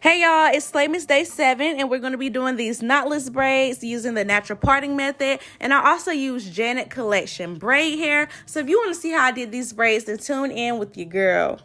Hey y'all, it's Slaymas Day 7 and we're going to be doing these knotless braids using the natural parting method, and I also use Janet Collection braid hair. So if you want to see how I did these braids, then tune in with your girl.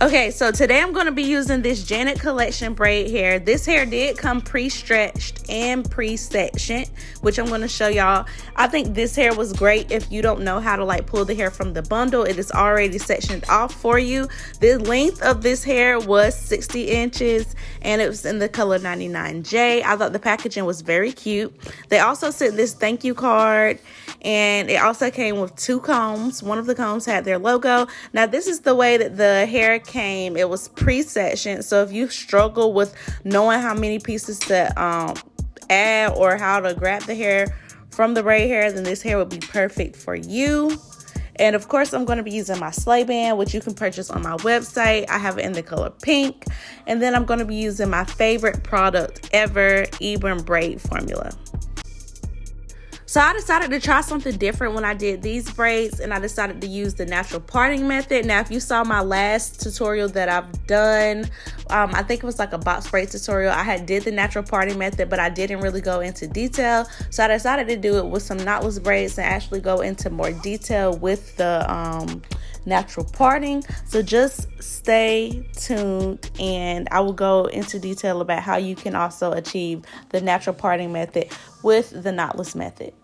Okay, so today I'm going to be using this Janet Collection braid hair. This hair did come pre-stretched and pre-sectioned, which I'm going to show y'all. I think this hair was great if you don't know how to like pull the hair from the bundle. It is already sectioned off for you. The length of this hair was 60 inches and it was in the color 99J. I thought the packaging was very cute. They also sent this thank you card, and it also came with 2 combs. One of the combs had their logo. Now this is the way that the hair came. It was pre-sectioned, so if you struggle with knowing how many pieces to add or how to grab the hair from the braid hair, then this hair would be perfect for you. And of course, I'm going to be using my sleigh band, which you can purchase on my website. I have it in the color pink. And then I'm going to be using my favorite product ever, EBIN braid formula. So I decided to try something different when I did these braids, and I decided to use the natural parting method. Now, if you saw my last tutorial that I've done, I think it was like a box braid tutorial, I did the natural parting method, but I didn't really go into detail. So I decided to do it with some knotless braids and actually go into more detail with the natural parting. So just stay tuned and I will go into detail about how you can also achieve the natural parting method with the knotless method.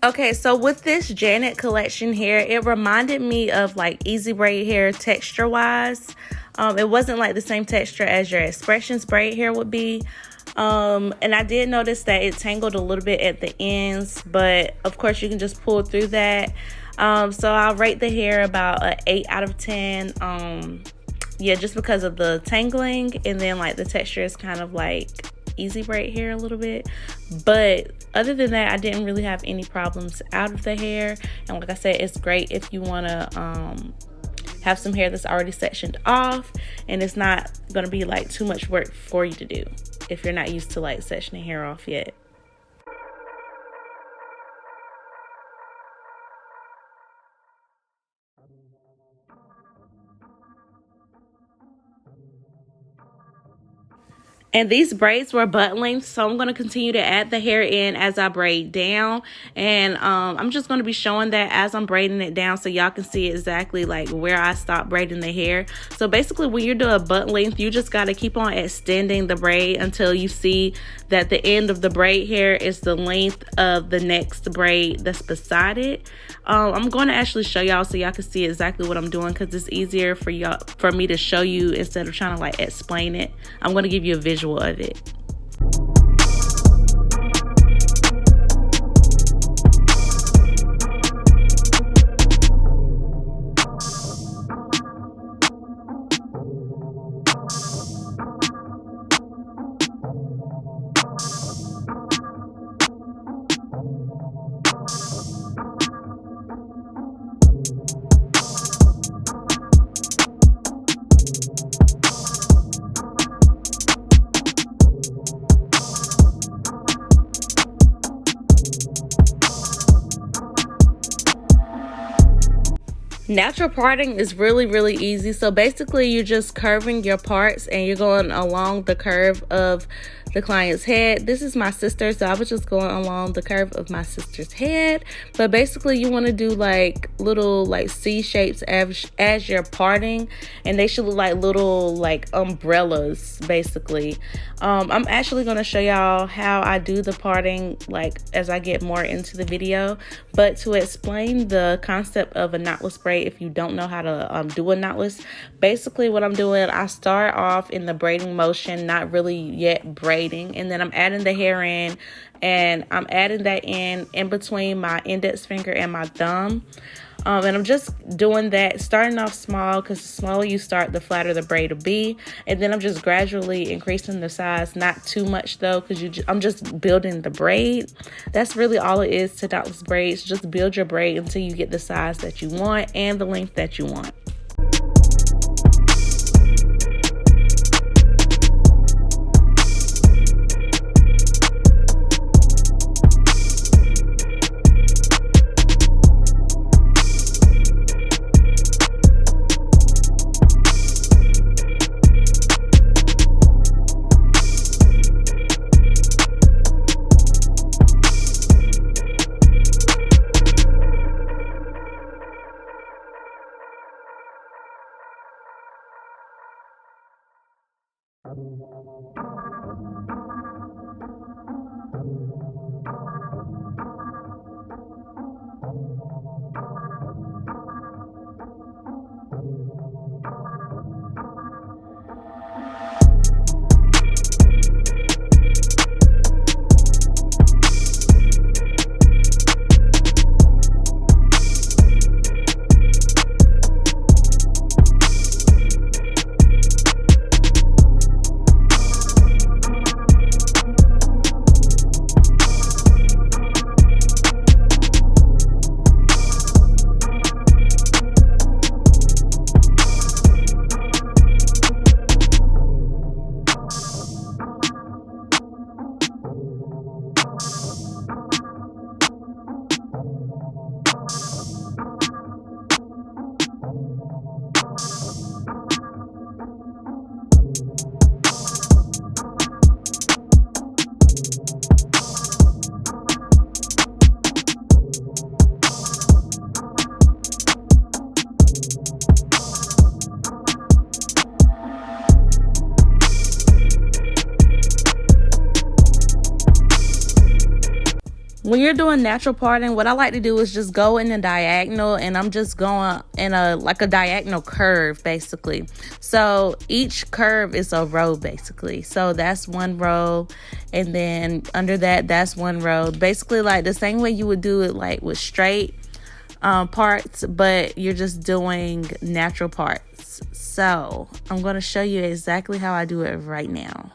Okay, so with this Janet Collection hair, it reminded me of like easy braid hair texture wise. It wasn't like the same texture as your Expressions braid hair would be. And I did notice that it tangled a little bit at the ends, but of course you can just pull through that. So I'll rate the hair about an 8 out of 10. Yeah, just because of the tangling, and then like the texture is kind of like easy braid hair a little bit. But other than that, I didn't really have any problems out of the hair. And like I said, it's great if you want to have some hair that's already sectioned off, and it's not going to be like too much work for you to do if you're not used to like sectioning hair off yet. And these braids were butt length, so I'm going to continue to add the hair in as I braid down. And I'm just going to be showing that as I'm braiding it down so y'all can see exactly like where I stop braiding the hair. So basically when you're doing butt length, you just got to keep on extending the braid until you see that the end of the braid hair is the length of the next braid that's beside it. I'm going to actually show y'all so y'all can see exactly what I'm doing, because it's easier for me to show you instead of trying to like explain it. I'm going to give you a visual of it. Natural parting is really easy. So basically you're just curving your parts and you're going along the curve of the client's head. This is my sister, so I was just going along the curve of my sister's head. But basically you want to do like little like C shapes as you're parting, and they should look like little like umbrellas basically. I'm actually going to show y'all how I do the parting like as I get more into the video. But to explain the concept of a knotless braid, if you don't know how to do a knotless, basically what I'm doing, I start off in the braiding motion, not really yet braiding, and then I'm adding the hair in, and I'm adding that in between my index finger and my thumb. And I'm just doing that, starting off small, because the smaller you start, the flatter the braid will be. And then I'm just gradually increasing the size, not too much though, because I'm just building the braid. That's really all it is to knotless braids. Just build your braid until you get the size that you want and the length that you want. When you're doing natural parting, what I like to do is just go in a diagonal, and I'm just going in a diagonal curve basically. So each curve is a row basically. So that's one row, and then under that, that's one row. Basically like the same way you would do it like with straight parts, but you're just doing natural parts. So I'm going to show you exactly how I do it right now.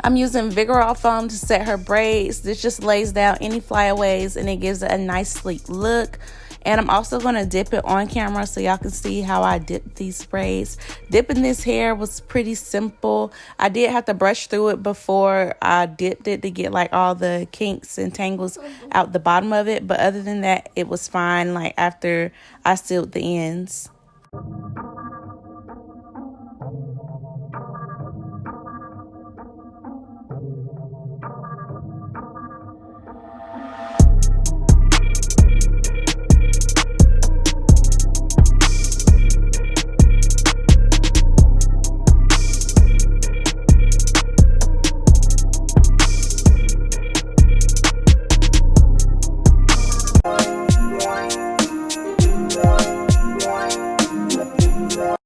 I'm using Vigorol foam to set her braids. This just lays down any flyaways and it gives it a nice sleek look. And I'm also going to dip it on camera so y'all can see how I dip these braids. Dipping this hair was pretty simple. I did have to brush through it before I dipped it to get like all the kinks and tangles out the bottom of it. But other than that, it was fine like after I sealed the ends.